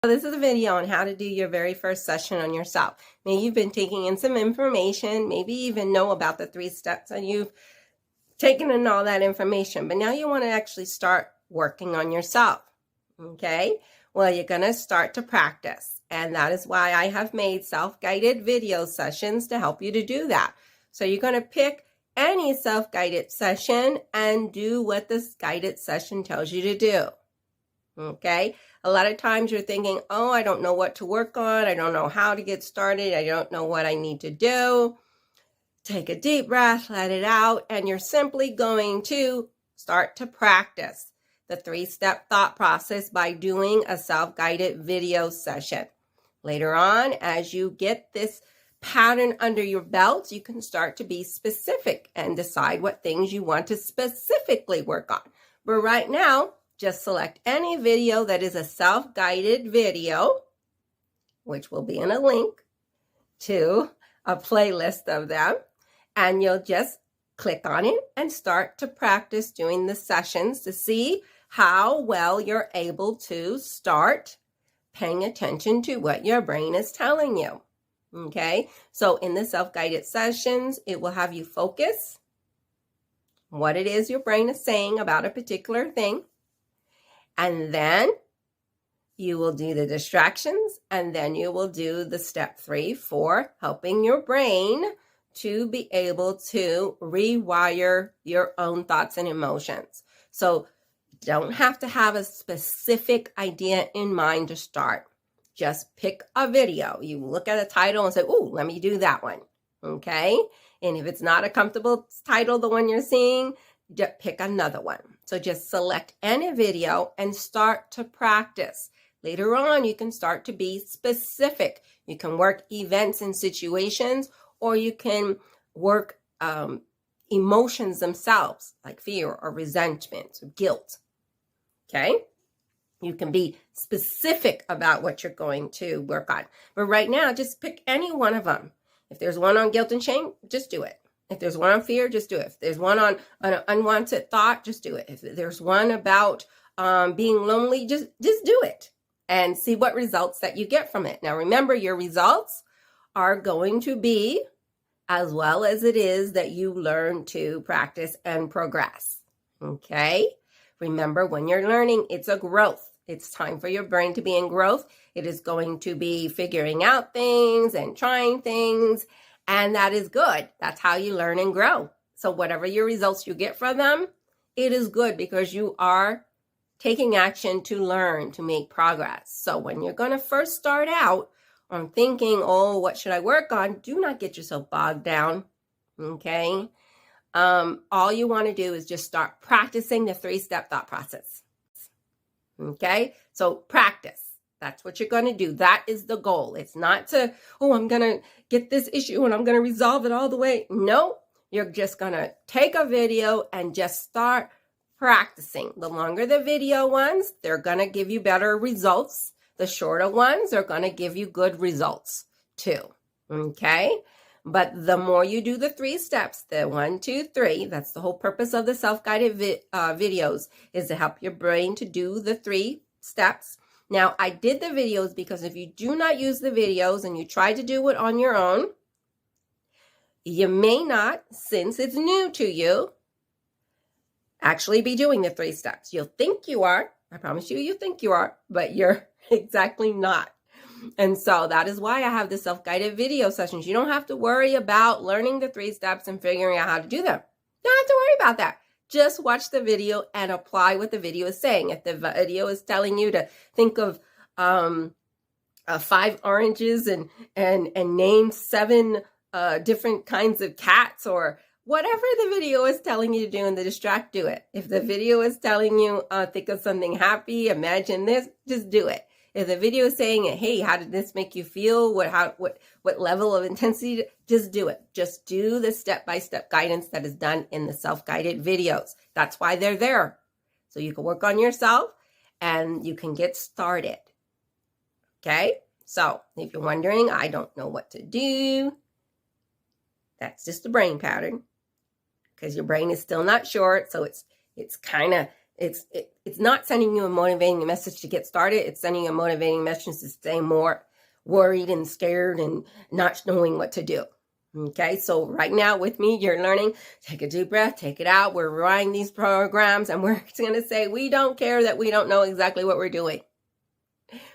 This is a video on how to do your very first session on yourself. Maybe you've been taking in some information, maybe you even know about the 3 steps and you've taken in all that information, but now you want to actually start working on yourself. Okay? Well, you're going to start to practice, and that is why I have made self-guided video sessions to help you to do that. So you're going to pick any self-guided session and do what this guided session tells you to do. Okay? A lot of times you're thinking, oh, I don't know what to work on. I don't know how to get started. I don't know what I need to do. Take a deep breath, let it out, and you're simply going to start to practice the 3-step thought process by doing a self-guided video session. Later on, as you get this pattern under your belt, you can start to be specific and decide what things you want to specifically work on. But right now, just select any video that is a self-guided video, which will be in a link to a playlist of them, and you'll just click on it and start to practice doing the sessions to see how well you're able to start paying attention to what your brain is telling you. Okay, so in the self-guided sessions, it will have you focus on what it is your brain is saying about a particular thing. And then you will do the distractions, and then you will do the step 3 for helping your brain to be able to rewire your own thoughts and emotions. So don't have to have a specific idea in mind to start. Just pick a video. You look at a title and say, oh, let me do that one. Okay? And if it's not a comfortable title, the one you're seeing, pick another one. So just select any video and start to practice. Later on, you can start to be specific. You can work events and situations, or you can work emotions themselves, like fear or resentment or guilt. Okay? You can be specific about what you're going to work on. But right now, just pick any one of them. If there's one on guilt and shame, just do it. If there's one on fear, just do it. If there's one on an unwanted thought, just do it. If there's one about being lonely, just do it and see what results that you get from it. Now, remember, your results are going to be as well as it is that you learn to practice and progress. Okay? Remember, when you're learning, it's a growth. It's time for your brain to be in growth. It is going to be figuring out things and trying things. And that is good. That's how you learn and grow. So whatever your results you get from them, it is good because you are taking action to learn, to make progress. So when you're going to first start out on thinking, oh, what should I work on? Do not get yourself bogged down. Okay? All you want to do is just start practicing the 3-step thought process. Okay? So practice. That's what you're going to do. That is the goal. It's not to, oh, I'm going to get this issue and I'm going to resolve it all the way. No, you're just going to take a video and just start practicing. The longer the video ones, they're going to give you better results. The shorter ones are going to give you good results too. Okay? But the more you do the 3 steps, the 1, 2, 3, that's the whole purpose of the self-guided videos, is to help your brain to do the 3 steps. Now, I did the videos because if you do not use the videos and you try to do it on your own, you may not, since it's new to you, actually be doing the 3 steps. You'll think you are. I promise you, you think you are, but you're exactly not. And so that is why I have the self-guided video sessions. You don't have to worry about learning the 3 steps and figuring out how to do them. You don't have to worry about that. Just watch the video and apply what the video is saying. If the video is telling you to think of 5 oranges and name 7 different kinds of cats, or whatever the video is telling you to do in the distract, do it. If the video is telling you think of something happy, imagine this, just do it. If the video is saying, hey, how did this make you feel? What level of intensity? Just do it. Just do the step-by-step guidance that is done in the self-guided videos. That's why they're there. So you can work on yourself and you can get started. Okay? So if you're wondering, I don't know what to do, that's just a brain pattern because your brain is still not short. So it's kind of It's not sending you a motivating message to get started. It's sending you a motivating message to stay more worried and scared and not knowing what to do. Okay, so right now with me, you're learning, take a deep breath, take it out. We're writing these programs and we're going to say, we don't care that we don't know exactly what we're doing.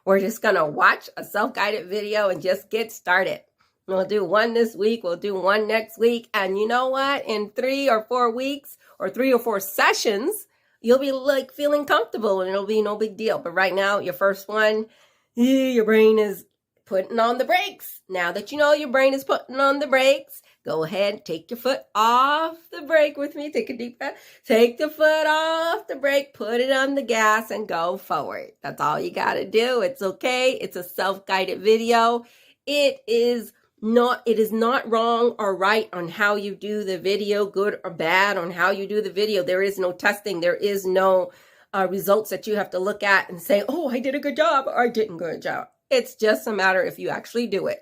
We're just going to watch a self-guided video and just get started. We'll do one this week. We'll do one next week. And you know what? In 3 or 4 weeks or 3 or 4 sessions, you'll be like feeling comfortable and it'll be no big deal. But right now, your first one, your brain is putting on the brakes. Now that you know your brain is putting on the brakes, go ahead, take your foot off the brake with me. Take a deep breath. Take the foot off the brake, put it on the gas and go forward. That's all you got to do. It's okay. It's a self-guided video. It is not wrong or right on how you do the video, good or bad on how you do the video. There is no testing. There is no results that you have to look at and say, oh, I did a good job or I didn't good job. It's just a matter if you actually do it.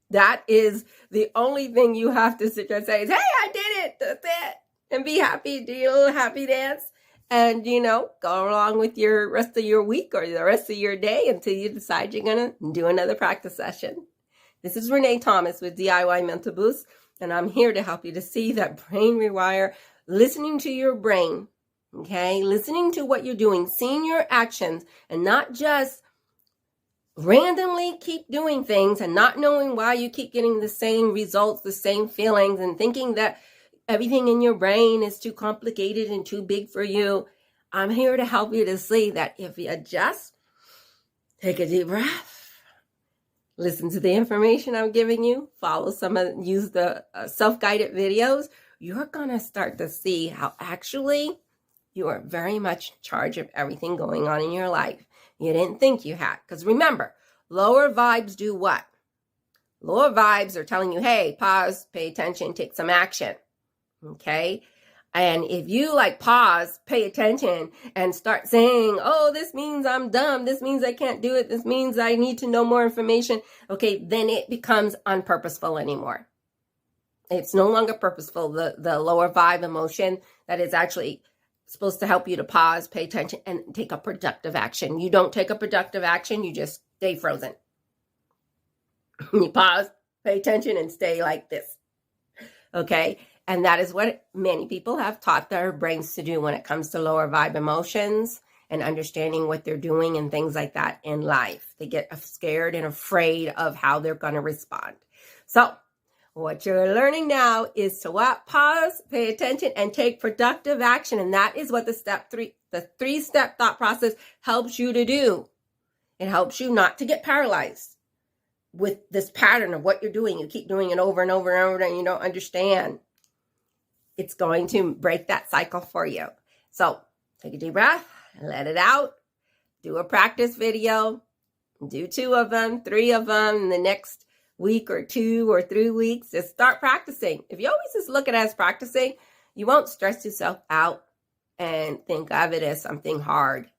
That is the only thing you have to sit there and say is, hey, I did it. That's it. And be happy. Do your little happy dance. And, go along with your rest of your week or the rest of your day until you decide you're going to do another practice session. This is Renee Thomas with DIY Mental Boost. And I'm here to help you to see that brain rewire, listening to your brain, okay? Listening to what you're doing, seeing your actions, and not just randomly keep doing things and not knowing why you keep getting the same results, the same feelings, and thinking that everything in your brain is too complicated and too big for you. I'm here to help you to see that if you just take a deep breath, listen to the information I'm giving you, use the self-guided videos, you're going to start to see how actually you are very much in charge of everything going on in your life. You didn't think you had. Because remember, lower vibes do what? Lower vibes are telling you, hey, pause, pay attention, take some action. Okay? And if you pause, pay attention, and start saying, oh, this means I'm dumb, this means I can't do it, this means I need to know more information, okay, then it becomes unpurposeful anymore. It's no longer purposeful, the lower vibe emotion that is actually supposed to help you to pause, pay attention, and take a productive action. You don't take a productive action, you just stay frozen. You pause, pay attention, and stay like this. Okay? And that is what many people have taught their brains to do when it comes to lower vibe emotions and understanding what they're doing and things like that in life. They get scared and afraid of how they're going to respond. So what you're learning now is to what? Pause, pay attention, and take productive action. And that is what the 3-step thought process helps you to do. It helps you not to get paralyzed with this pattern of what you're doing. You keep doing it over and over and over and you don't understand. It's going to break that cycle for you. So take a deep breath, let it out, do a practice video, do 2 of them, 3 of them in the next week or 2 or 3 weeks. Just start practicing. If you always just look at it as practicing, you won't stress yourself out and think of it as something hard.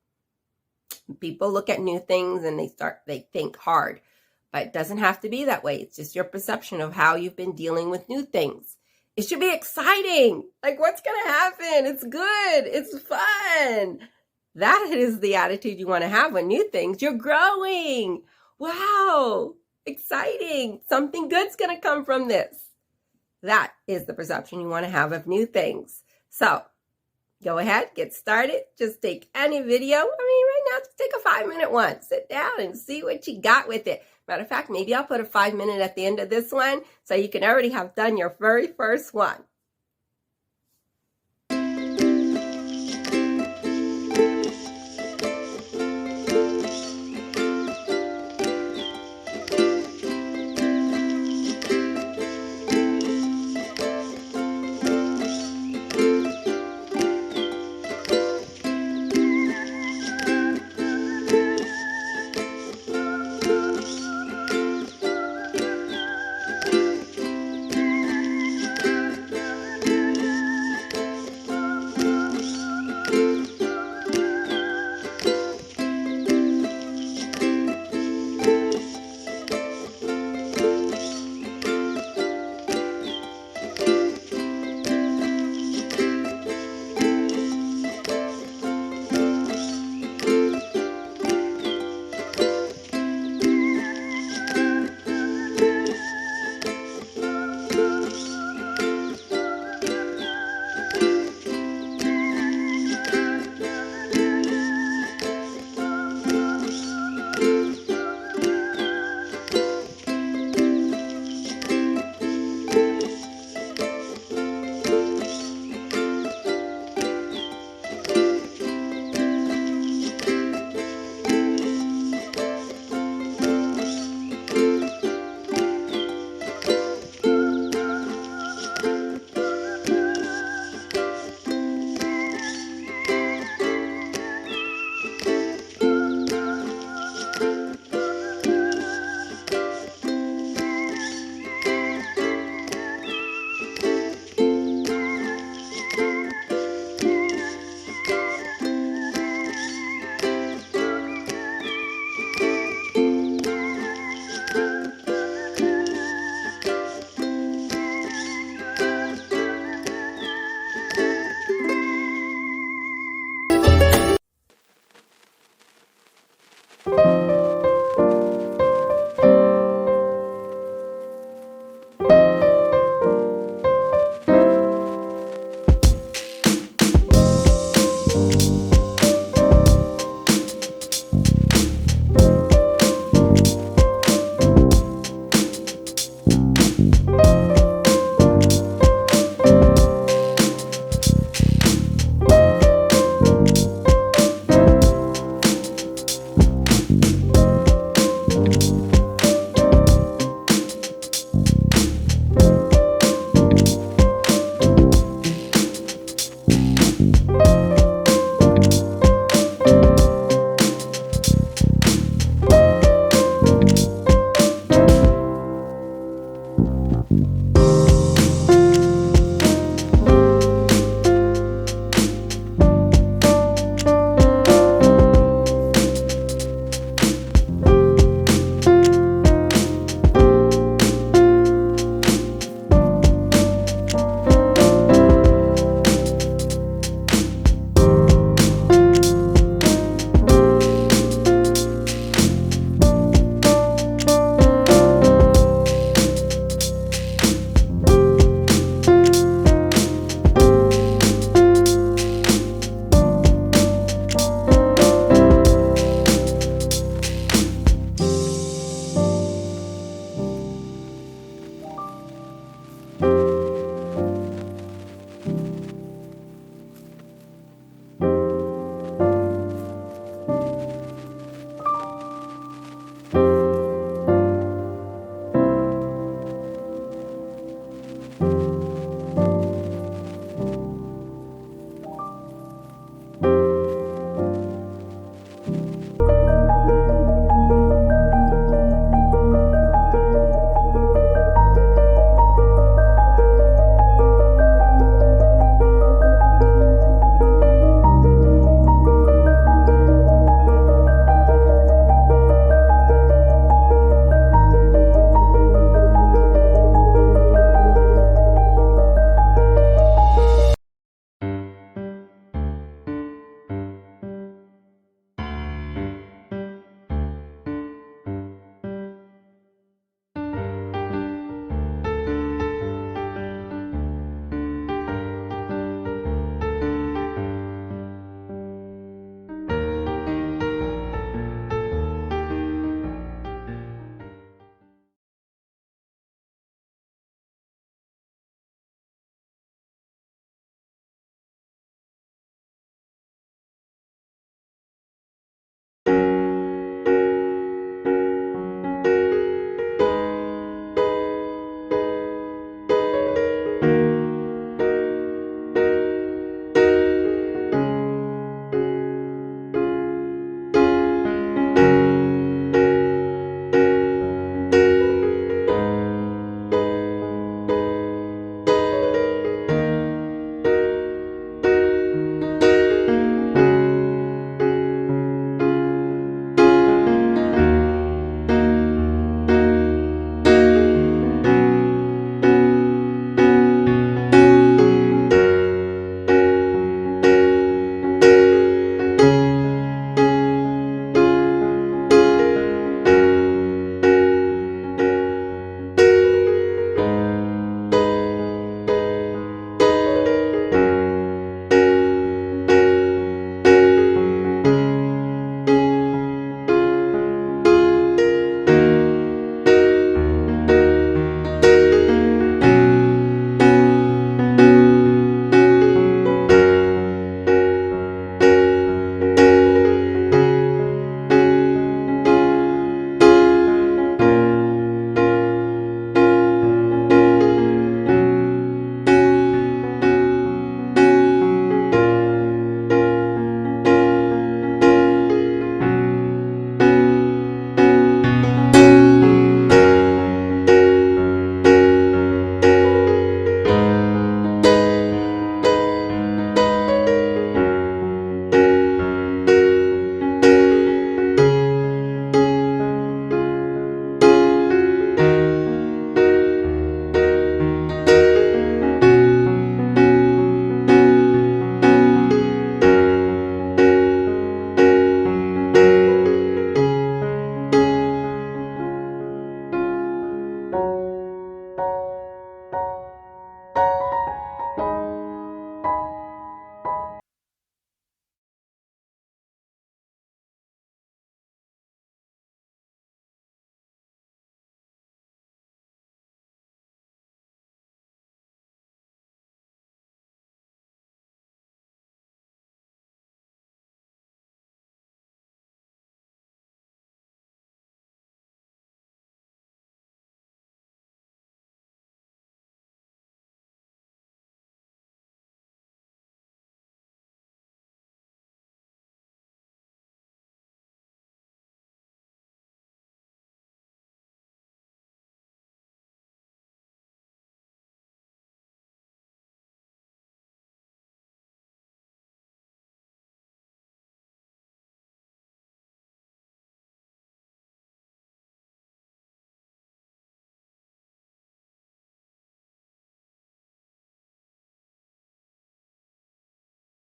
People look at new things and they think hard, but it doesn't have to be that way. It's just your perception of how you've been dealing with new things. It should be exciting. What's going to happen? It's good. It's fun. That is the attitude you want to have with new things. You're growing. Wow. Exciting. Something good's going to come from this. That is the perception you want to have of new things. So go ahead, get started. Just take any video. Right now, just take a 5-minute one. Sit down and see what you got with it. Matter of fact, maybe I'll put a 5-minute at the end of this one so you can already have done your very first one.